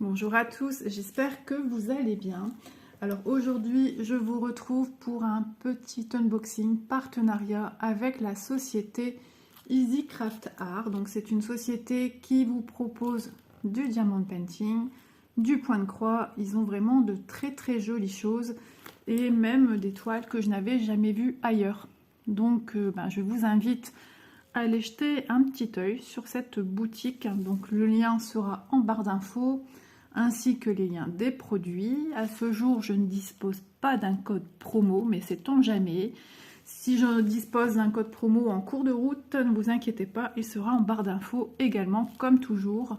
Bonjour à tous, j'espère que vous allez bien. Alors aujourd'hui, je vous retrouve pour un petit unboxing partenariat avec la société Easy Craft Art. Donc c'est une société qui vous propose du diamond painting, du point de croix. Ils ont vraiment de très jolies choses et même des toiles que je n'avais jamais vues ailleurs. Donc je vous invite à aller jeter un petit œil sur cette boutique. Donc le lien sera en barre d'infos, ainsi que les liens des produits. À ce jour, je ne dispose pas d'un code promo, mais sait-on jamais. Si je dispose d'un code promo en cours de route, ne vous inquiétez pas, il sera en barre d'infos également, comme toujours.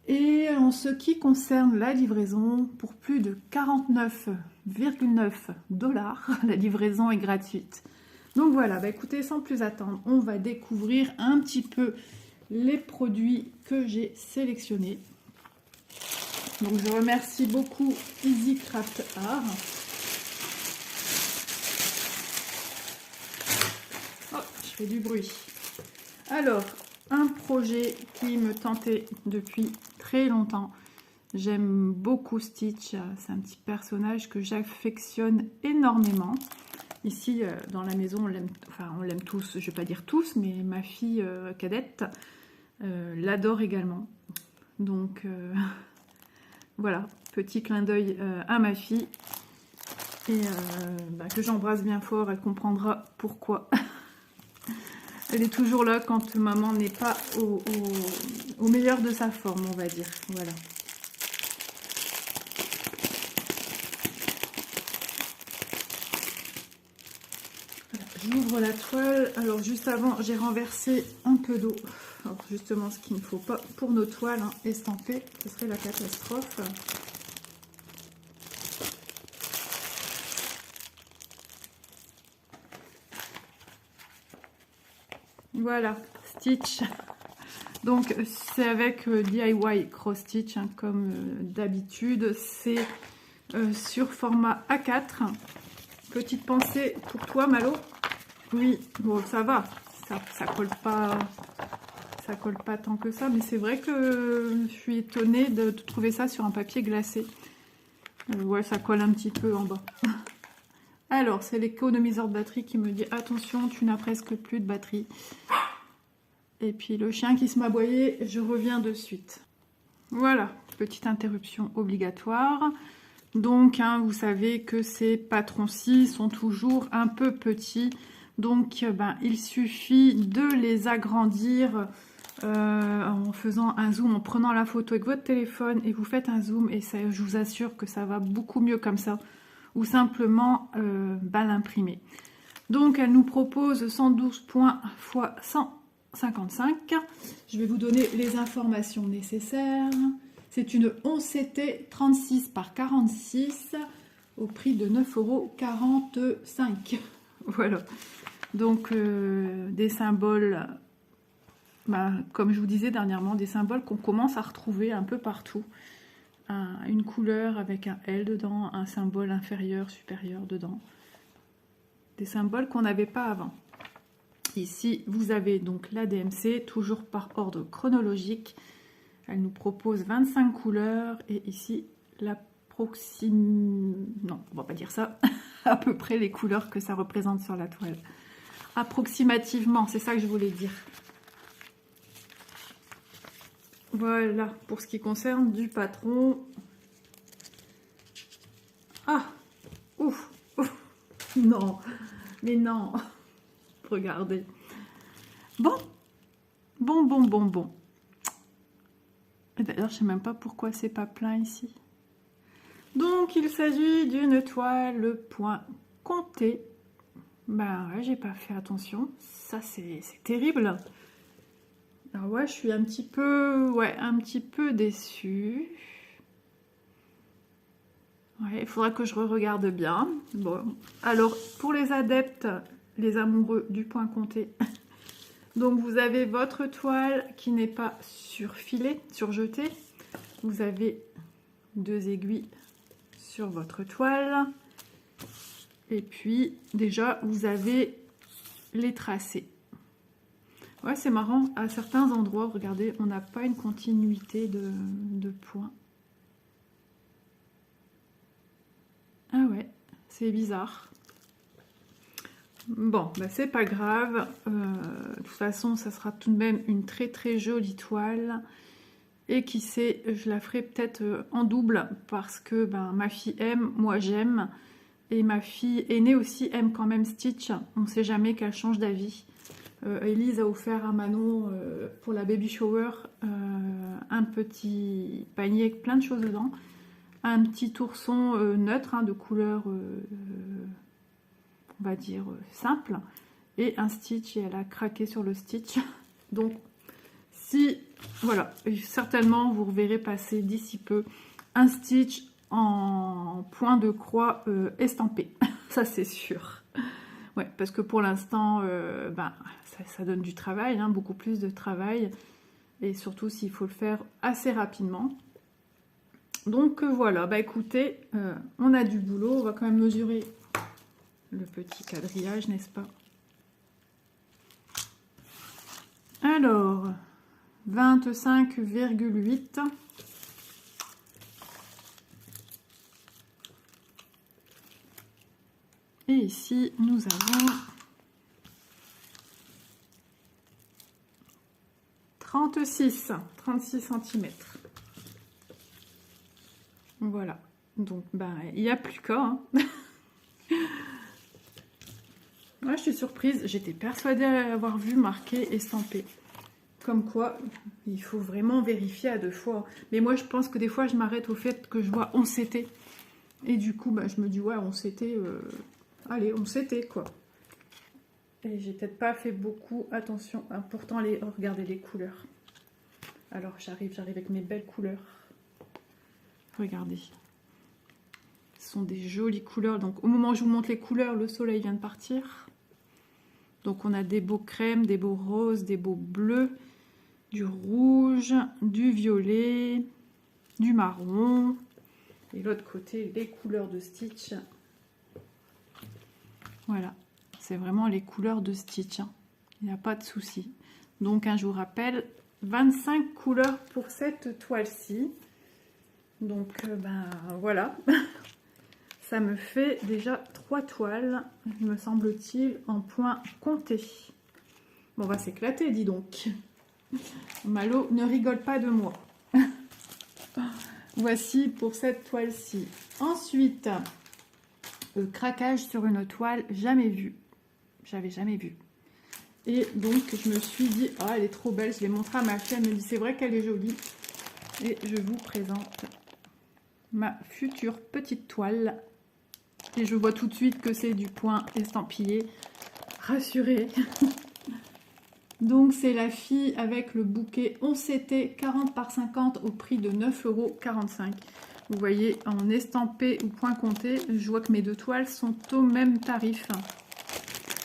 Et en ce qui concerne la livraison, pour plus de 49,9 $, la livraison est gratuite. Donc voilà, écoutez, sans plus attendre, on va découvrir un petit peu les produits que j'ai sélectionnés. Donc je remercie beaucoup Easy Craft Art. Oh, je fais du bruit. Alors, un projet qui me tentait depuis très longtemps. J'aime beaucoup Stitch, c'est un petit personnage que j'affectionne énormément. Ici, dans la maison, on l'aime tous, je ne vais pas dire tous, mais ma fille cadette l'adore également. Donc... voilà, petit clin d'œil à ma fille et que j'embrasse bien fort, elle comprendra pourquoi. Elle est toujours là quand maman n'est pas au meilleur de sa forme, on va dire. Voilà. J'ouvre la toile. Alors juste avant, j'ai renversé un peu d'eau. Alors justement, ce qu'il ne faut pas pour nos toiles estampées, ce serait la catastrophe. Voilà, Stitch. Donc c'est avec DIY Cross Stitch, comme d'habitude. C'est sur format A4. Petite pensée pour toi, Malo. Oui, bon, ça va. Ça colle pas. Ça colle pas tant que ça, mais c'est vrai que je suis étonnée de trouver ça sur un papier glacé. Ouais, ça colle un petit peu en bas. Alors, c'est l'économiseur de batterie qui me dit attention, tu n'as presque plus de batterie. Et puis le chien qui se m'aboyait, je reviens de suite. Voilà, petite interruption obligatoire. Donc, vous savez que ces patrons-ci sont toujours un peu petits. Donc, il suffit de les agrandir en faisant un zoom, en prenant la photo avec votre téléphone et vous faites un zoom et ça, je vous assure que ça va beaucoup mieux comme ça, ou simplement l'imprimer. Donc elle nous propose 112 points x 155. Je vais vous donner les informations nécessaires. C'est une 11CT 36 par 46 au prix de 9,45 €. Voilà. Donc des symboles... comme je vous disais dernièrement, des symboles qu'on commence à retrouver un peu partout. Une couleur avec un L dedans, un symbole inférieur, supérieur dedans. Des symboles qu'on n'avait pas avant. Ici, vous avez donc la DMC, toujours par ordre chronologique. Elle nous propose 25 couleurs. Et ici, non, on va pas dire ça. À peu près les couleurs que ça représente sur la toile. Approximativement, c'est ça que je voulais dire. Voilà, pour ce qui concerne du patron. Ah, ouf, non, mais non, regardez. Bon. D'ailleurs, je sais même pas pourquoi c'est pas plein ici. Donc, il s'agit d'une toile point compté. Ouais, j'ai pas fait attention. Ça, c'est terrible. Alors ouais, je suis un petit peu déçue. Ouais, il faudra que je regarde bien. Bon, alors pour les adeptes, les amoureux du point compté, donc vous avez votre toile qui n'est pas surfilée, surjetée. Vous avez 2 aiguilles sur votre toile. Et puis déjà, vous avez les tracés. Ouais, c'est marrant, à certains endroits, regardez, on n'a pas une continuité de points. Ah ouais, c'est bizarre. Bon, bah c'est pas grave. De toute façon, ça sera tout de même une très très jolie toile. Et qui sait, je la ferai peut-être en double parce que ben, ma fille aime, moi j'aime. Et ma fille aînée aussi aime quand même Stitch. On ne sait jamais qu'elle change d'avis. Elise a offert à Manon pour la baby shower un petit panier avec plein de choses dedans. Un petit ourson neutre hein, de couleur, on va dire, simple. Et un Stitch, et elle a craqué sur le Stitch. Donc, si, voilà, certainement vous reverrez passer d'ici peu un Stitch en point de croix estampé. Ça, c'est sûr. Ouais, parce que pour l'instant, ben, ça donne du travail, hein, beaucoup plus de travail. Et surtout s'il faut le faire assez rapidement. Donc voilà, bah écoutez, on a du boulot. On va quand même mesurer le petit quadrillage, n'est-ce pas? Alors, 25,8. Et ici, nous avons 36 cm. Voilà. Donc, ben, il n'y a plus qu'à. Hein. Moi, je suis surprise. J'étais persuadée avoir vu marqué estampé. Comme quoi, il faut vraiment vérifier à 2 fois. Mais moi, je pense que des fois, je m'arrête au fait que je vois 11 CT. Et du coup, ben, je me dis, ouais, 11 CT... Allez, 11 CT, quoi. Et j'ai peut-être pas fait beaucoup attention. Hein, pourtant, regardez les couleurs. Alors, j'arrive avec mes belles couleurs. Regardez. Ce sont des jolies couleurs. Donc, au moment où je vous montre les couleurs, le soleil vient de partir. Donc, on a des beaux crèmes, des beaux roses, des beaux bleus, du rouge, du violet, du marron. Et l'autre côté, les couleurs de Stitch. Voilà. C'est vraiment les couleurs de Stitch. Hein. Il n'y a pas de souci. Donc, je vous rappelle, 25 couleurs pour cette toile-ci. Donc, ben voilà. Ça me fait déjà 3 toiles, me semble-t-il, en point compté. Bon, on va s'éclater, dis donc. Malo ne rigole pas de moi. Voici pour cette toile-ci. Ensuite, craquage sur une toile jamais vue. J'avais jamais vu. Et donc, je me suis dit, ah, elle est trop belle. Je l'ai montrée à ma fille. Elle me dit, c'est vrai qu'elle est jolie. Et je vous présente ma future petite toile. Et je vois tout de suite que c'est du point estampillé. Rassurée. Donc, c'est la fille avec le bouquet 11 CT 40 par 50 au prix de 9,45 €. Vous voyez, en estampé ou point compté, je vois que mes 2 toiles sont au même tarif.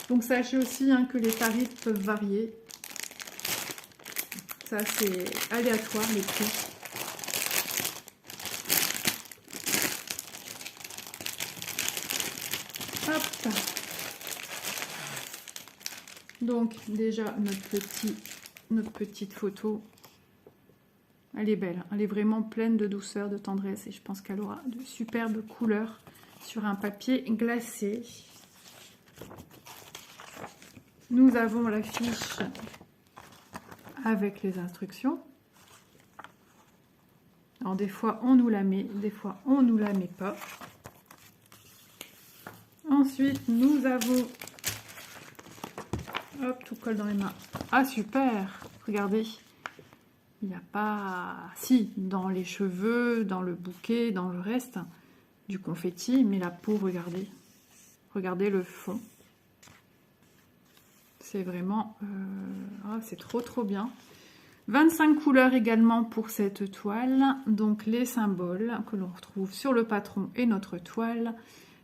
Donc, sachez aussi hein, que les tarifs peuvent varier. Ça, c'est aléatoire, les prix. Hop. Donc, déjà, notre petite photo. Elle est belle. Elle est vraiment pleine de douceur, de tendresse. Et je pense qu'elle aura de superbes couleurs sur un papier glacé. Nous avons la fiche avec les instructions. Alors des fois on nous la met, des fois on nous la met pas. Ensuite nous avons, hop, tout colle dans les mains. Ah super, regardez, il n'y a pas, si, dans les cheveux, dans le bouquet, dans le reste, du confetti, mais la peau, regardez, regardez le fond. C'est vraiment, c'est trop bien. 25 couleurs également pour cette toile. Donc les symboles que l'on retrouve sur le patron et notre toile.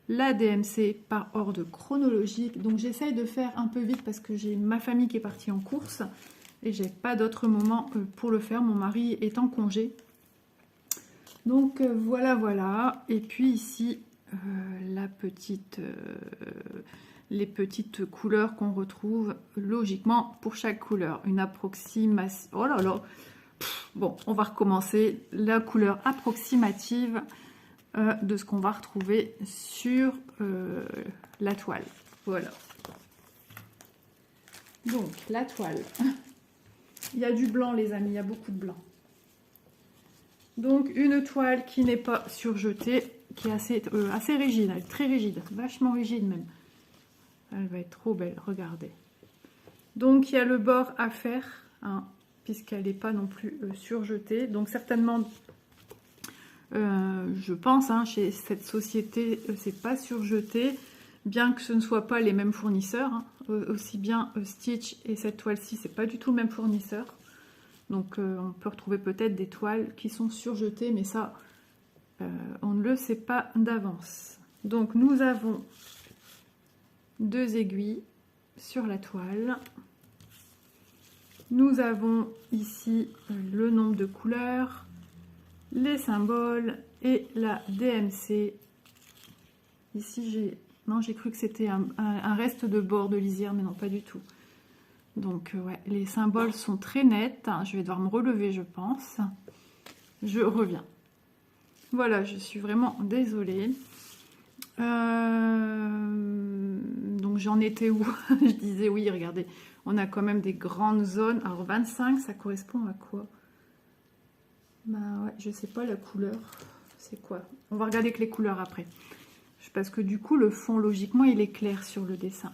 La DMC par ordre chronologique. Donc j'essaye de faire un peu vite parce que j'ai ma famille qui est partie en course. Et j'ai pas d'autre moment pour le faire. Mon mari est en congé. Donc voilà. Et puis ici, la petite... les petites couleurs qu'on retrouve logiquement pour chaque couleur. Une approximation... Oh là là. Bon, on va recommencer. La couleur approximative de ce qu'on va retrouver sur la toile. Voilà. Donc, la toile. Il y a du blanc, les amis, il y a beaucoup de blanc. Donc, une toile qui n'est pas surjetée, qui est assez rigide, elle est très rigide, vachement rigide même. Elle va être trop belle, regardez. Donc, il y a le bord à faire, hein, puisqu'elle n'est pas non plus surjetée. Donc, certainement, je pense, hein, chez cette société, c'est pas surjeté, bien que ce ne soit pas les mêmes fournisseurs. Hein. Aussi bien Stitch et cette toile-ci, c'est pas du tout le même fournisseur. Donc, on peut retrouver peut-être des toiles qui sont surjetées, mais ça, on ne le sait pas d'avance. Donc, nous avons 2 aiguilles sur la toile. Nous avons ici le nombre de couleurs, les symboles et la DMC. Ici, j'ai cru que c'était un reste de bord de lisière, mais non, pas du tout. Donc, ouais, les symboles sont très nets. Je vais devoir me relever, je pense. Je reviens. Voilà, je suis vraiment désolée. Donc, j'en étais où? Je disais, oui, regardez, on a quand même des grandes zones. Alors, 25, ça correspond à quoi? Bah ouais, je sais pas la couleur. C'est quoi? On va regarder que les couleurs après. Parce que du coup, le fond, logiquement, il est clair sur le dessin.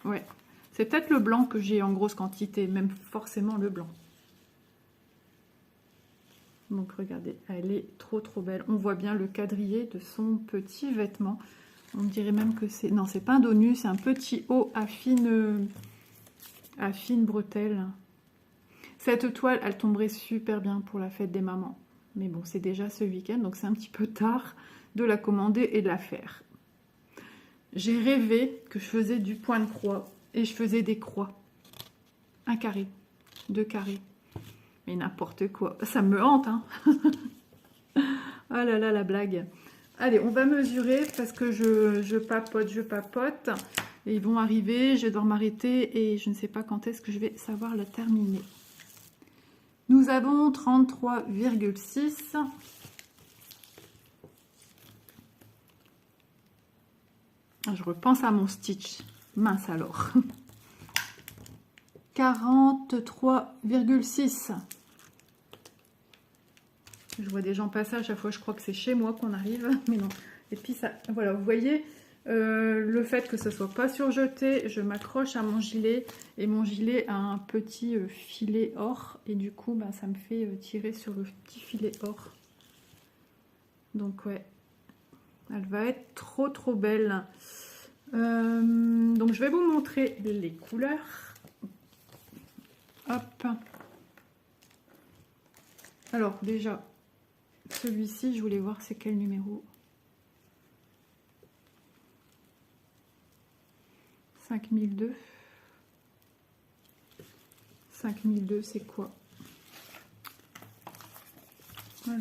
Ouais. C'est peut-être le blanc que j'ai en grosse quantité, même forcément le blanc. Donc regardez, elle est trop belle. On voit bien le quadrillé de son petit vêtement. On dirait même que c'est... Non, c'est pas un dos nu, c'est un petit haut à fine bretelle. Cette toile, elle tomberait super bien pour la fête des mamans. Mais bon, c'est déjà ce week-end, donc c'est un petit peu tard de la commander et de la faire. J'ai rêvé que je faisais du point de croix. Et je faisais des croix. 1 carré, 2 carrés. Mais n'importe quoi. Ça me hante, hein. Oh là là, la blague. Allez, on va mesurer parce que je papote. Et ils vont arriver, je vais devoir m'arrêter et je ne sais pas quand est-ce que je vais savoir la terminer. Nous avons 33,6. Je repense à mon Stitch. Mince alors. 43,6. Je vois des gens passer à chaque fois, je crois que c'est chez moi qu'on arrive, mais non. Et puis ça, voilà, vous voyez, le fait que ce soit pas surjeté, je m'accroche à mon gilet, et mon gilet a un petit filet or, et du coup, bah, ça me fait tirer sur le petit filet or. Donc ouais, elle va être trop belle. Donc je vais vous montrer les couleurs. Hop. Alors déjà, celui-ci, je voulais voir c'est quel numéro. 5002. 5002, c'est quoi? Alors.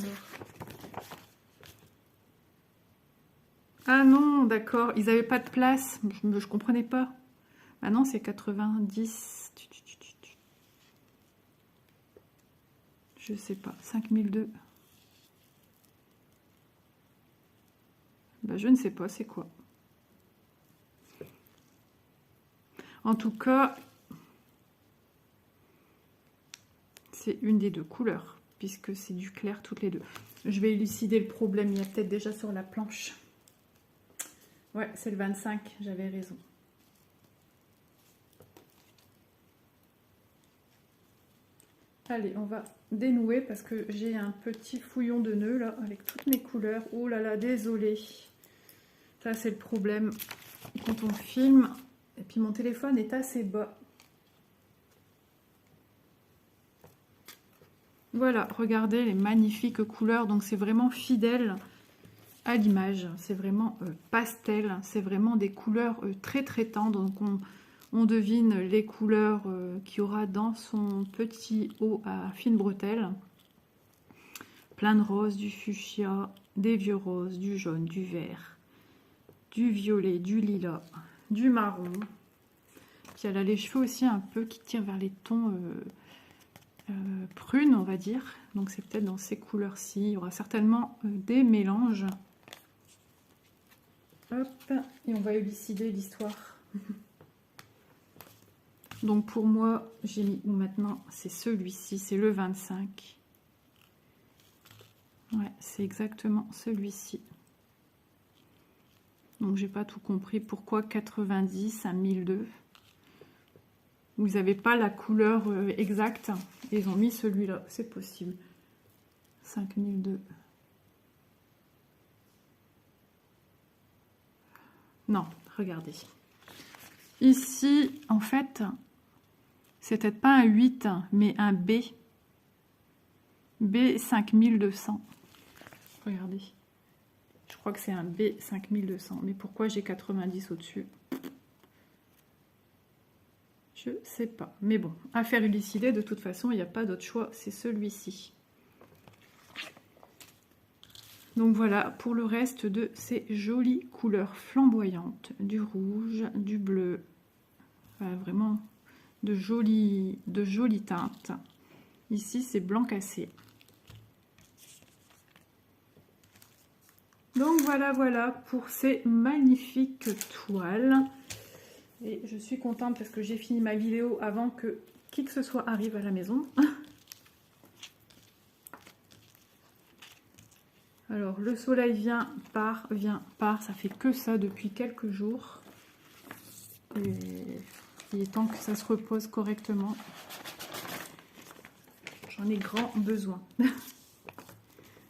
Ah non, d'accord, ils n'avaient pas de place. Je comprenais pas. Ah non, c'est 90. Je sais pas. 5002. Bah, je ne sais pas, c'est quoi. En tout cas, c'est une des deux couleurs, puisque c'est du clair toutes les deux. Je vais élucider le problème, il y a peut-être déjà sur la planche. Ouais, c'est le 25, j'avais raison. Allez, on va dénouer parce que j'ai un petit fouillon de nœuds là, avec toutes mes couleurs. Oh là là, désolé. Ça, c'est le problème quand on filme. Et puis mon téléphone est assez bas. Voilà, regardez les magnifiques couleurs. Donc c'est vraiment fidèle à l'image. C'est vraiment pastel. C'est vraiment des couleurs très tendres. Donc on devine les couleurs qu'il y aura dans son petit haut à fine bretelle. Plein de roses, du fuchsia, des vieux roses, du jaune, du vert, du violet, du lilas, du marron. Puis elle a les cheveux aussi un peu qui tirent vers les tons prune, on va dire. Donc c'est peut-être dans ces couleurs-ci. Il y aura certainement des mélanges. Hop, et on va élucider l'histoire. Donc pour moi, j'ai mis où maintenant? C'est celui-ci, c'est le 25. Ouais, c'est exactement celui-ci. Donc j'ai pas tout compris. Pourquoi 90 à 1002? Vous n'avez pas la couleur exacte. Ils ont mis celui-là, c'est possible. 5002. Non, regardez. Ici, en fait, c'est peut-être pas un 8, mais un B. B 5200. Regardez. Je crois que c'est un B 5200. Mais pourquoi j'ai 90 au-dessus? Je sais pas. Mais bon, à faire élucider, de toute façon, il n'y a pas d'autre choix. C'est celui-ci. Donc voilà, pour le reste de ces jolies couleurs flamboyantes. Du rouge, du bleu. Enfin, vraiment de jolies teintes. Ici, c'est blanc cassé. Donc voilà pour ces magnifiques toiles. Et je suis contente parce que j'ai fini ma vidéo avant que qui que ce soit arrive à la maison. Alors le soleil vient, part, ça fait que ça depuis quelques jours. Et il est temps que ça se repose correctement. J'en ai grand besoin.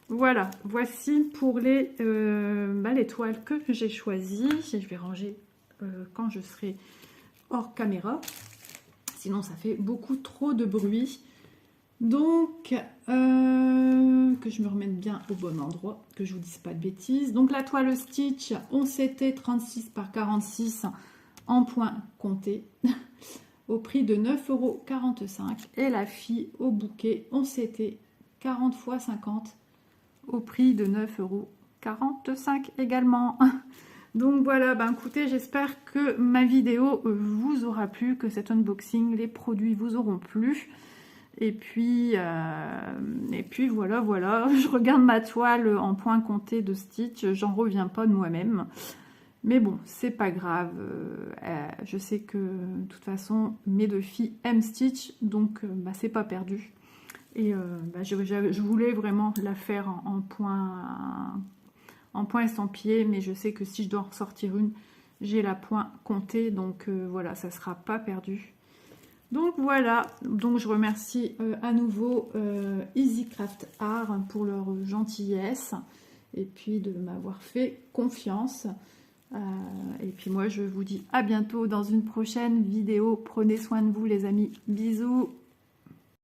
Voilà, voici pour les toiles que j'ai choisies. Je vais ranger quand je serai hors caméra. Sinon, ça fait beaucoup trop de bruit. Donc, que je me remette bien au bon endroit, que je vous dise pas de bêtises. Donc, la toile Stitch, on s'était 36 par 46 en point compté au prix de 9,45 €. Et la fille au bouquet, on s'était 40 x 50 au prix de 9,45 € également. Donc voilà, ben écoutez, j'espère que ma vidéo vous aura plu, que cet unboxing, les produits vous auront plu. Et puis voilà, je regarde ma toile en point compté de Stitch, j'en reviens pas de moi-même. Mais bon, c'est pas grave, je sais que de toute façon, mes deux filles aiment Stitch, donc c'est pas perdu. Et je voulais vraiment la faire en point estampillé, mais je sais que si je dois en ressortir une, j'ai la point comptée, donc voilà, ça sera pas perdu. Donc voilà, donc je remercie à nouveau Easy Craft Art pour leur gentillesse et puis de m'avoir fait confiance. Et puis moi je vous dis à bientôt dans une prochaine vidéo. Prenez soin de vous les amis, bisous.